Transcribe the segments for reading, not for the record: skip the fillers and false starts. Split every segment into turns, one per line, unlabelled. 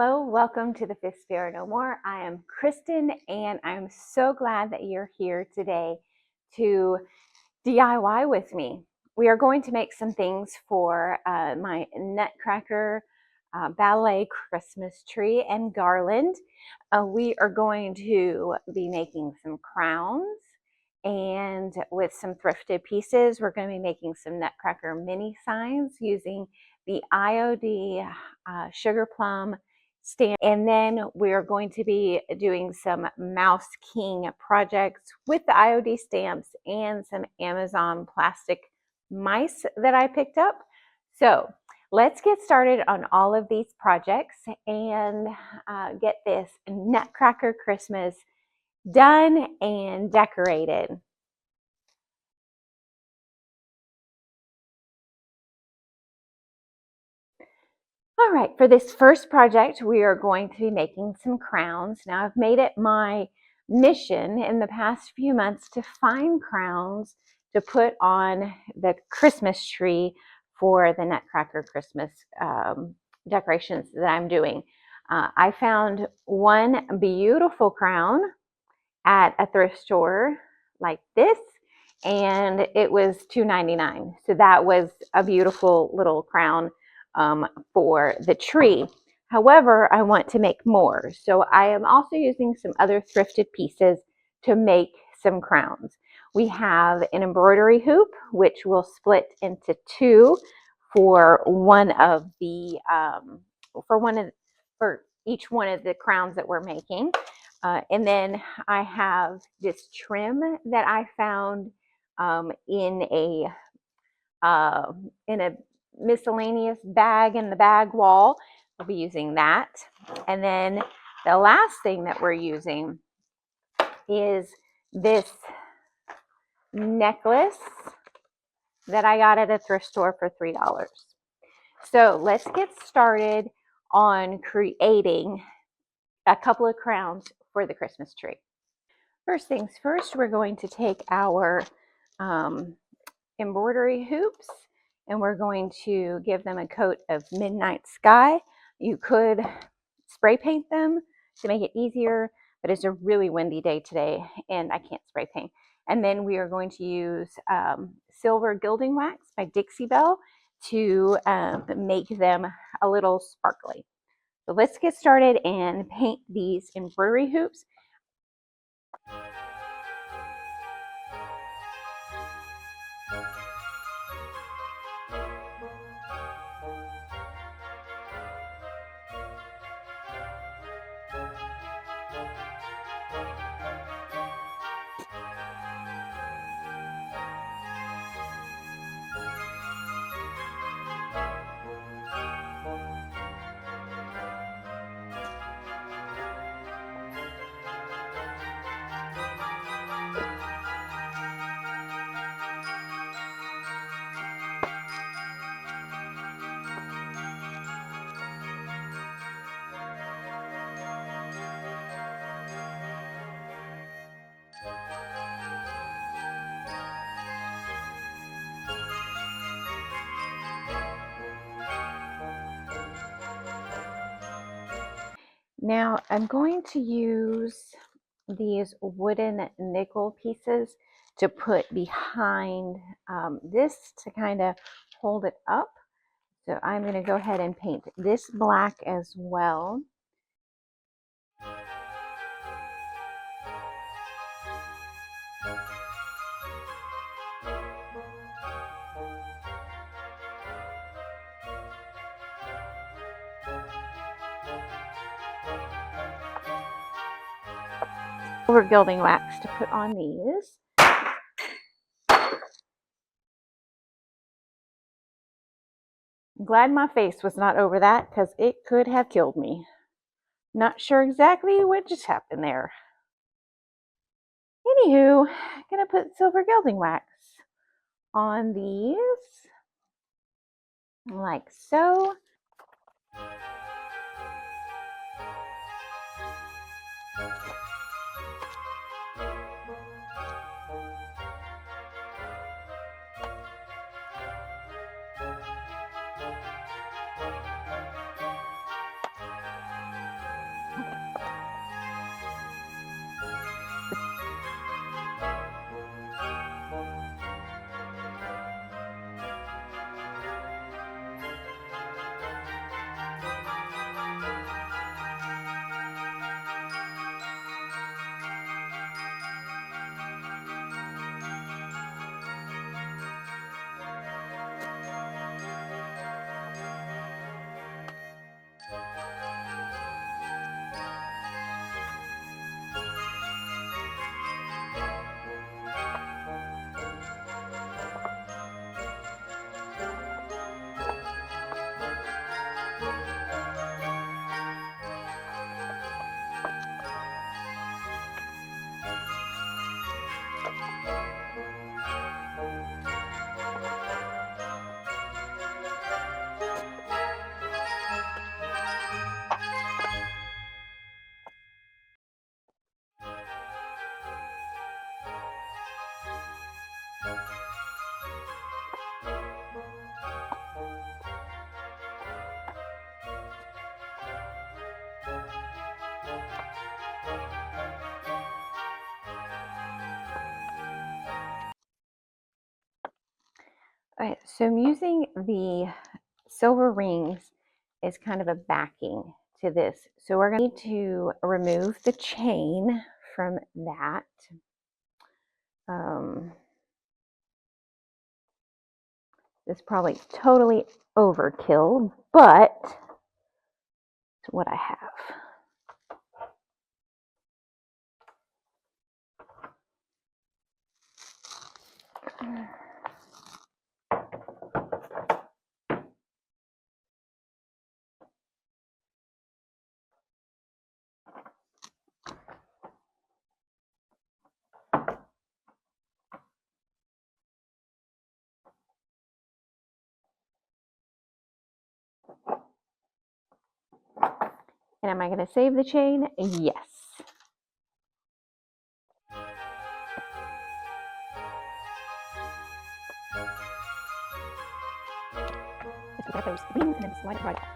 Hello, welcome to the Fifth Sparrow No More. I am Kristen, and I'm so glad that you're here today to DIY with me. We are going to make some things for my Nutcracker Ballet Christmas tree and garland. We are going to be making some crowns, and with some thrifted pieces, we're going to be making some Nutcracker mini signs using the IOD Sugar Plum stand. And then we're going to be doing some Mouse King projects with the IOD stamps and some Amazon plastic mice that I picked up. So let's get started on all of these projects and get this Nutcracker Christmas done and decorated. All right, for this first project, we are going to be making some crowns. Now, I've made it my mission in the past few months to find crowns to put on the Christmas tree for the Nutcracker Christmas decorations that I'm doing. I found one beautiful crown at a thrift store like this, and it was $2.99. So that was a beautiful little crown for the tree. However, I want to make more. So I am also using some other thrifted pieces to make some crowns. We have an embroidery hoop, which will split into two for one of the for each one of the crowns that we're making. And then I have this trim that I found in a miscellaneous bag in the bag wall. I'll be using that. And then the last thing that we're using is this necklace that I got at a thrift store for $3. So let's get started on creating a couple of crowns for the Christmas tree. First things first, we're going to take our embroidery hoops and we're going to give them a coat of Midnight Sky. You could spray paint them to make it easier, but it's a really windy day today and I can't spray paint. And then we are going to use silver gilding wax by Dixie Belle to make them a little sparkly. So let's get started and paint these embroidery hoops. Now I'm going to use these wooden nickel pieces to put behind this to kind of hold it up. So I'm going to go ahead and paint this black as well. Silver gilding wax to put on these. I'm glad my face was not over that because it could have killed me. Not sure exactly what just happened there. Anywho, I'm going to put silver gilding wax on these like so. All right, so I'm using the silver rings as kind of a backing to this. So we're going to remove the chain from that. This is probably totally overkill, but it's what I have. And am I going to save the chain? Yes. Just pick up those rings and then slide it right off.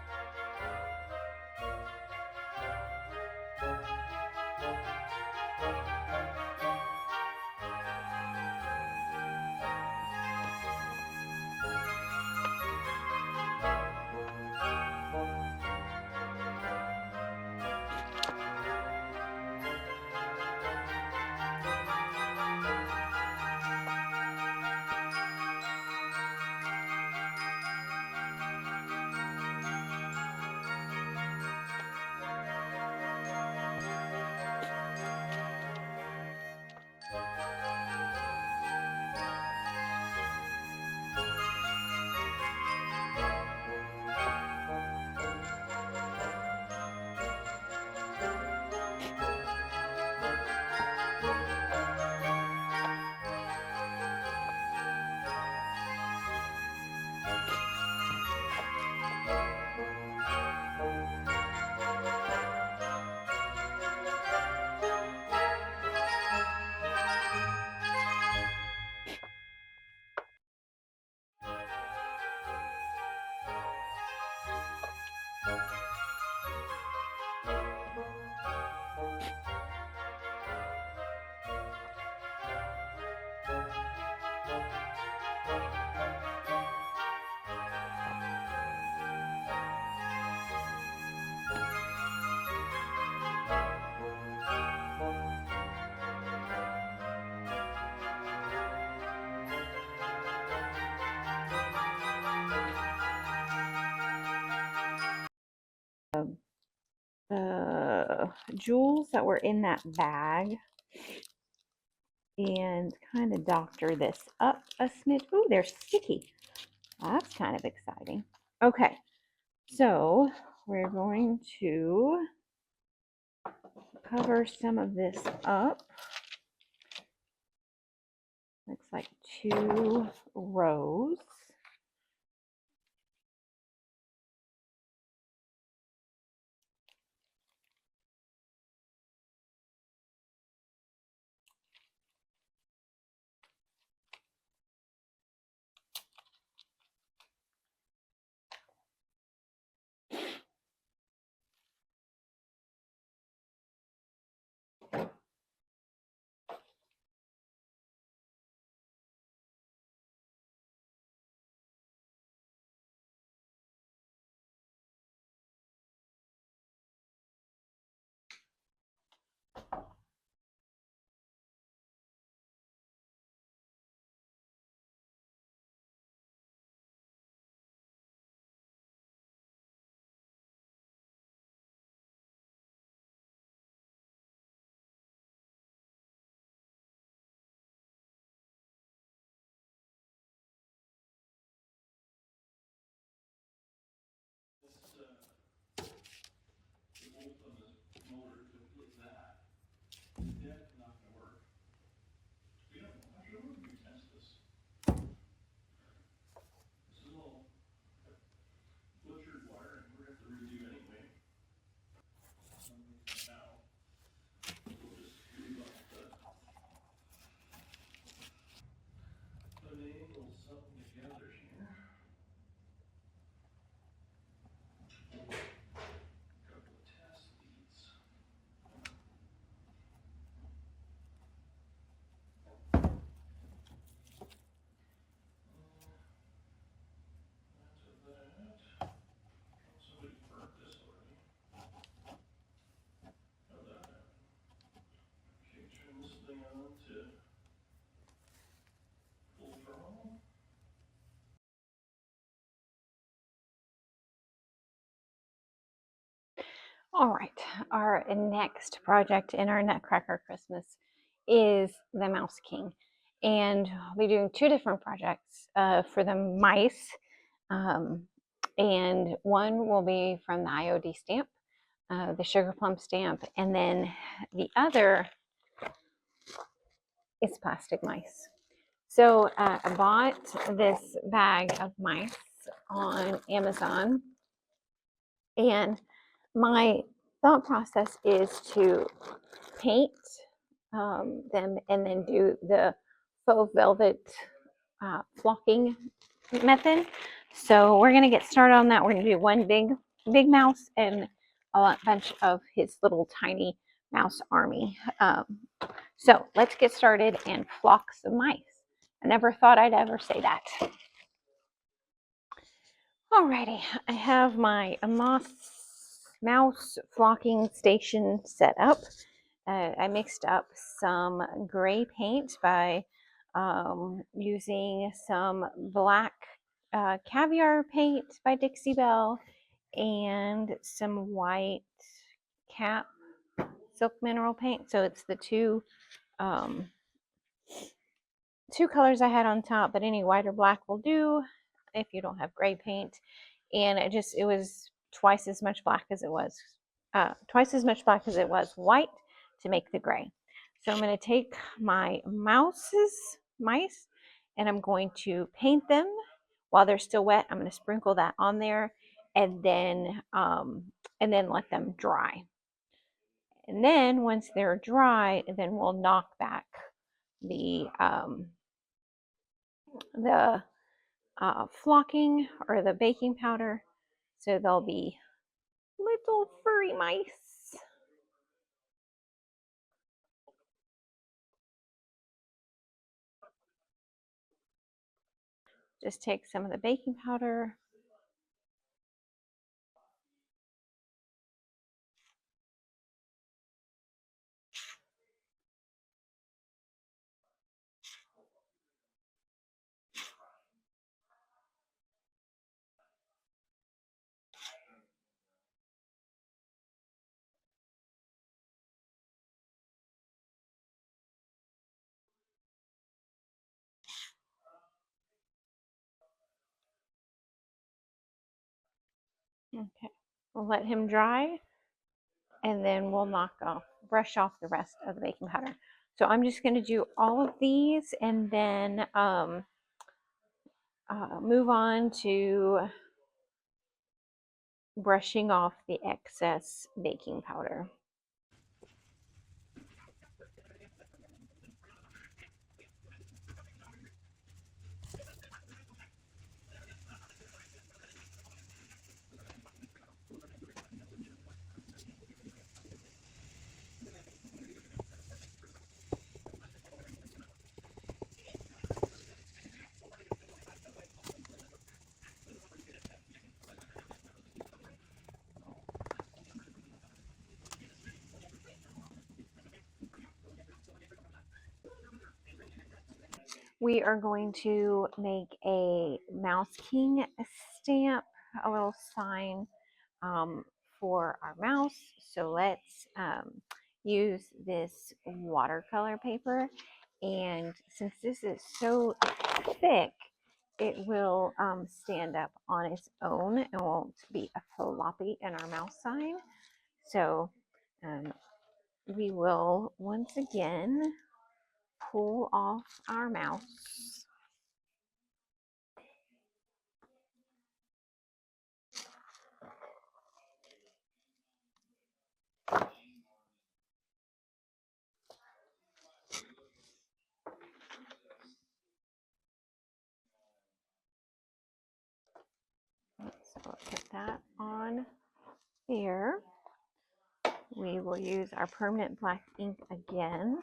The jewels that were in that bag and kind of doctor this up a smidge. Ooh, they're sticky. That's kind of exciting. Okay, so we're going to cover some of this up. Looks like 2 rows. All right, our next project in our Nutcracker Christmas is the Mouse King. And we're doing two different projects for the mice. Um, and one will be from the IOD stamp, the Sugar Plum stamp, and then the other is plastic mice. So I bought this bag of mice on Amazon, and my thought process is to paint them and then do the faux velvet flocking method. So we're going to get started on that. We're going to do one big mouse and a bunch of his little tiny mouse army. So let's get started and flock some mice. I never thought I'd ever say that. Alrighty, I have my mouse flocking station set up. I mixed up some gray paint by using some black caviar paint by Dixie Belle and some white cap silk mineral paint. So it's the two colors I had on top, but any white or black will do if you don't have gray paint. And it was twice as much black as it was white to make the gray. So I'm going to take my mice, and I'm going to paint them while they're still wet. I'm going to sprinkle that on there, and then let them dry. And then once they're dry, then we'll knock back the flocking or the baking powder, so they'll be little furry mice. Just take some of the baking powder. Okay, we'll let him dry, and then we'll brush off the rest of the baking powder. So I'm just going to do all of these, and then move on to brushing off the excess baking powder. We are going to make a Mouse King stamp, a little sign for our mouse. So let's use this watercolor paper. And since this is so thick, it will stand up on its own and won't be a floppy in our mouse sign. So we will once again pull off our mouse. So we'll put that on there. We will use our permanent black ink again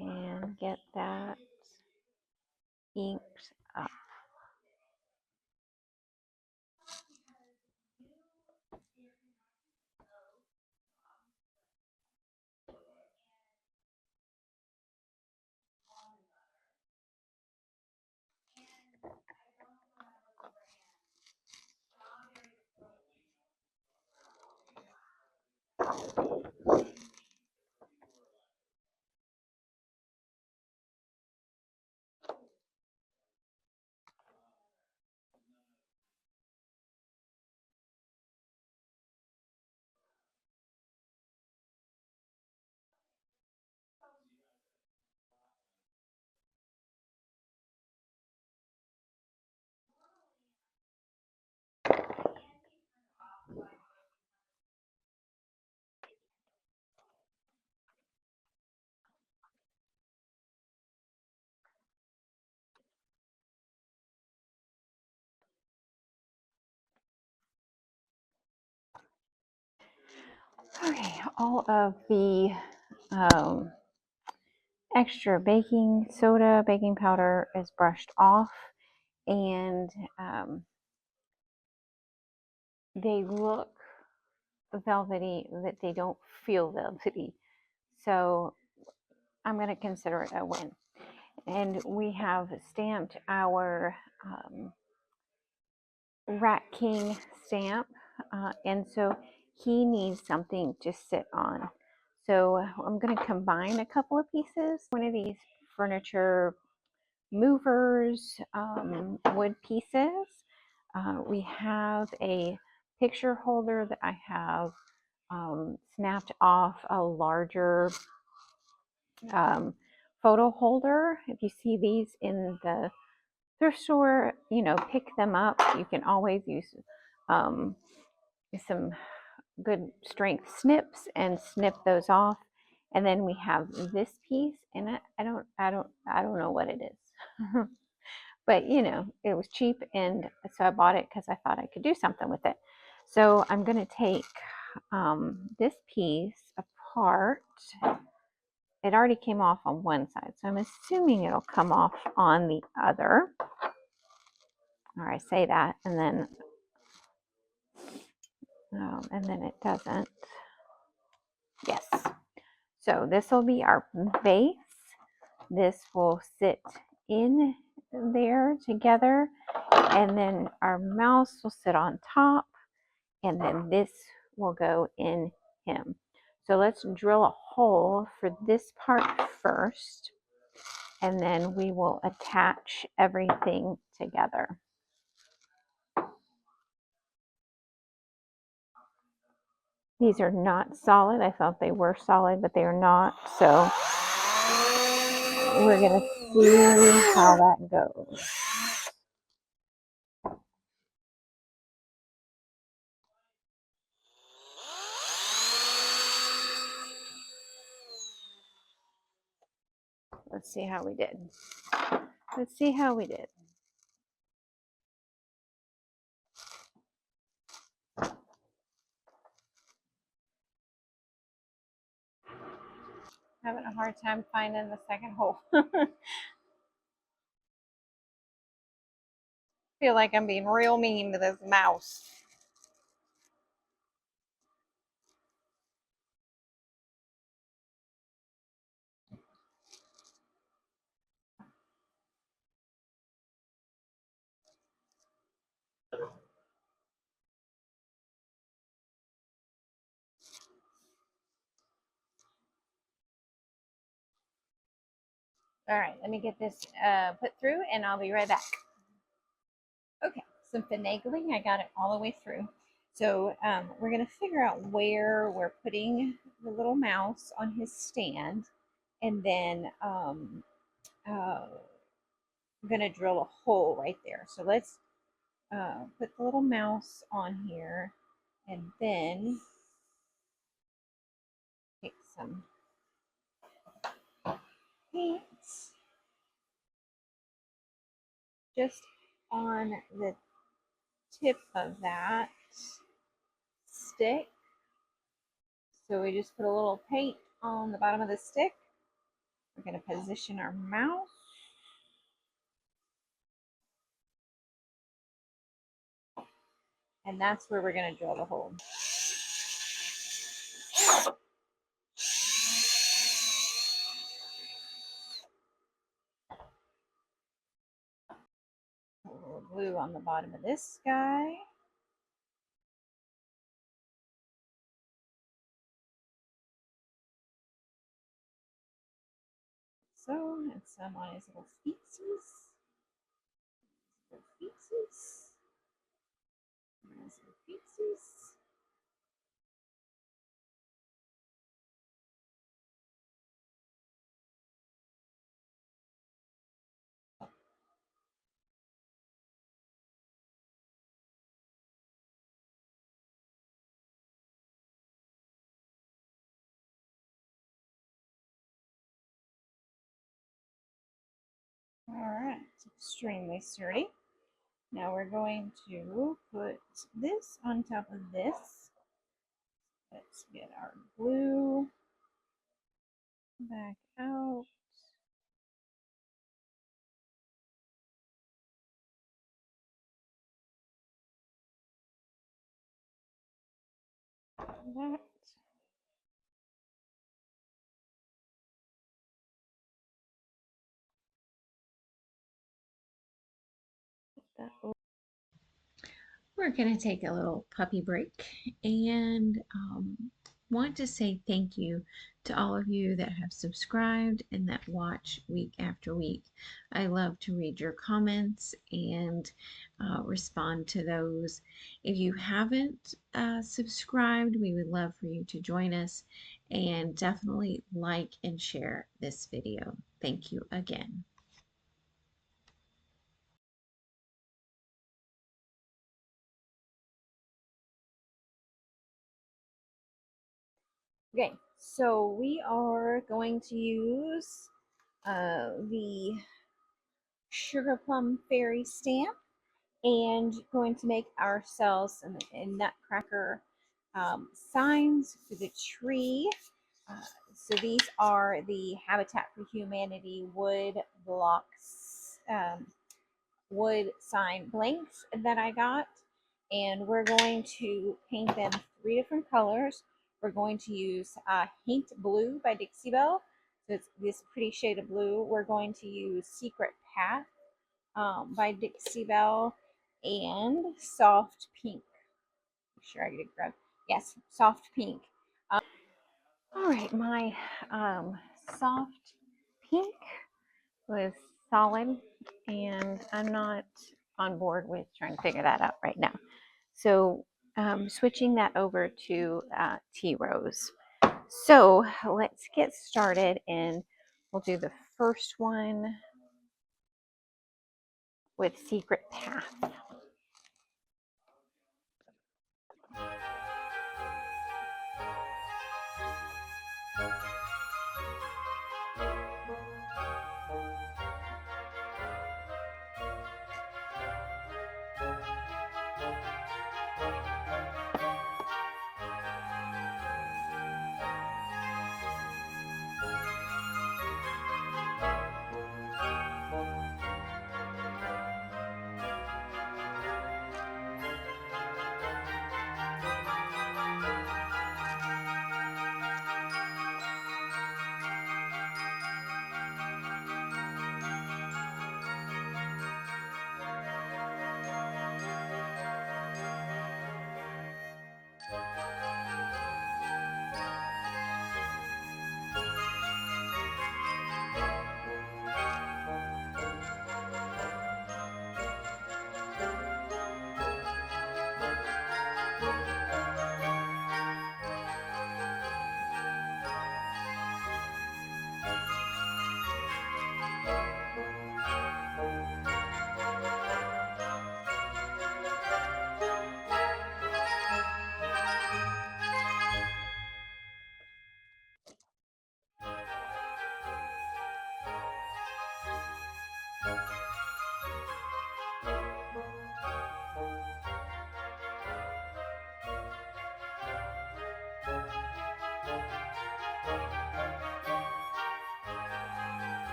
and get that inked up. Okay, all of the extra baking soda, baking powder is brushed off, and they look velvety, but they don't feel velvety. So I'm going to consider it a win. And we have stamped our Rat King stamp, and so he needs something to sit on. So I'm going to combine a couple of pieces. One of these furniture movers, wood pieces. We have a picture holder that I have snapped off a larger photo holder. If you see these in the thrift store, you know, pick them up. You can always use some good strength snips and snip those off. And then we have this piece, and I don't know what it is. But you know, it was cheap, and so I bought it because I thought I could do something with it. So I'm going to take this piece apart. It already came off on one side, so I'm assuming it'll come off on the other. Or I say that, and then it doesn't. Yes. So this will be our base. This will sit in there together, and then our mouse will sit on top, and then this will go in him. So let's drill a hole for this part first, and then we will attach everything together. These are not solid. I thought they were solid, but they are not. So we're going to see how that goes. Let's see how we did. Let's see how we did. Having a hard time finding the second hole. Feel like I'm being real mean to this mouse. All right, let me get this put through, and I'll be right back. Okay, some finagling. I got it all the way through. So we're going to figure out where we're putting the little mouse on his stand, and then I'm going to drill a hole right there. So let's put the little mouse on here, and then take some paint just on the tip of that stick. So we just put a little paint on the bottom of the stick. We're going to position our mouse. And that's where we're going to drill the hole. A little glue on the bottom of this guy. So, and some on his little feetsies. All right, it's extremely sturdy. Now we're going to put this on top of this, Let's get our glue back out. That. We're going to take a little puppy break and want to say thank you to all of you that have subscribed and that watch week after week. I love to read your comments and respond to those. If you haven't subscribed, we would love for you to join us, and definitely like and share this video. Thank you again. Okay, so we are going to use the Sugar Plum Fairy stamp and going to make ourselves a Nutcracker signs for the tree. So these are the Habitat for Humanity wood blocks, wood sign blanks that I got. And we're going to paint them 3 different colors. We're going to use Hint Blue by Dixie Belle. So it's this pretty shade of blue. We're going to use Secret Path by Dixie Belle and Soft Pink. Make sure I get it correct. Yes, Soft Pink. All right, my soft pink was solid, and I'm not on board with trying to figure that out right now. So switching that over to tea rose. So let's get started, and we'll do the first one with Secret Path.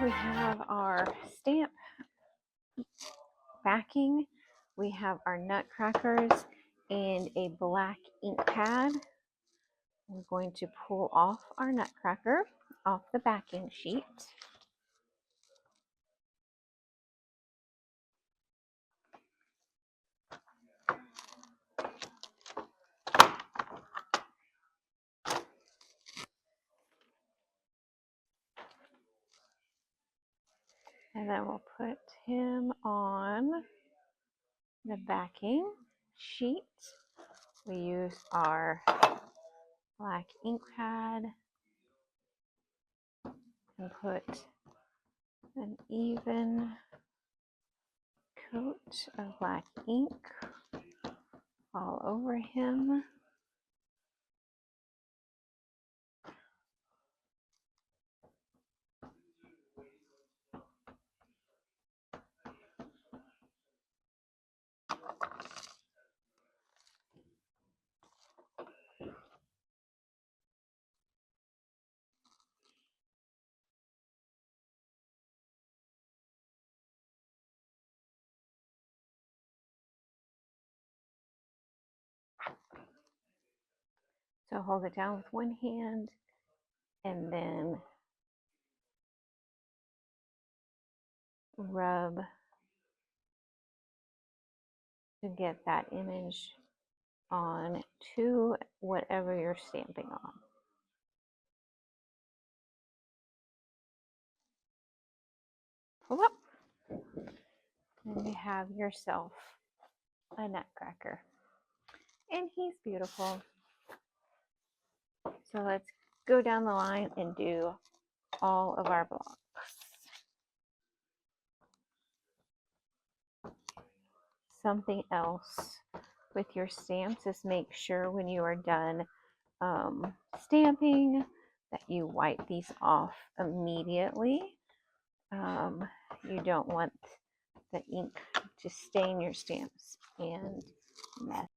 We have our stamp backing, we have our nutcrackers, and a black ink pad. I'm going to pull off our nutcracker off the backing sheet. And then we'll put him on the backing sheet. We use our black ink pad and put an even coat of black ink all over him. So hold it down with one hand and then rub to get that image on to whatever you're stamping on. Pull up, and you have yourself a nutcracker. And he's beautiful. So let's go down the line and do all of our blocks. Something else with your stamps is make sure when you are done stamping that you wipe these off immediately. You don't want the ink to stain your stamps and mess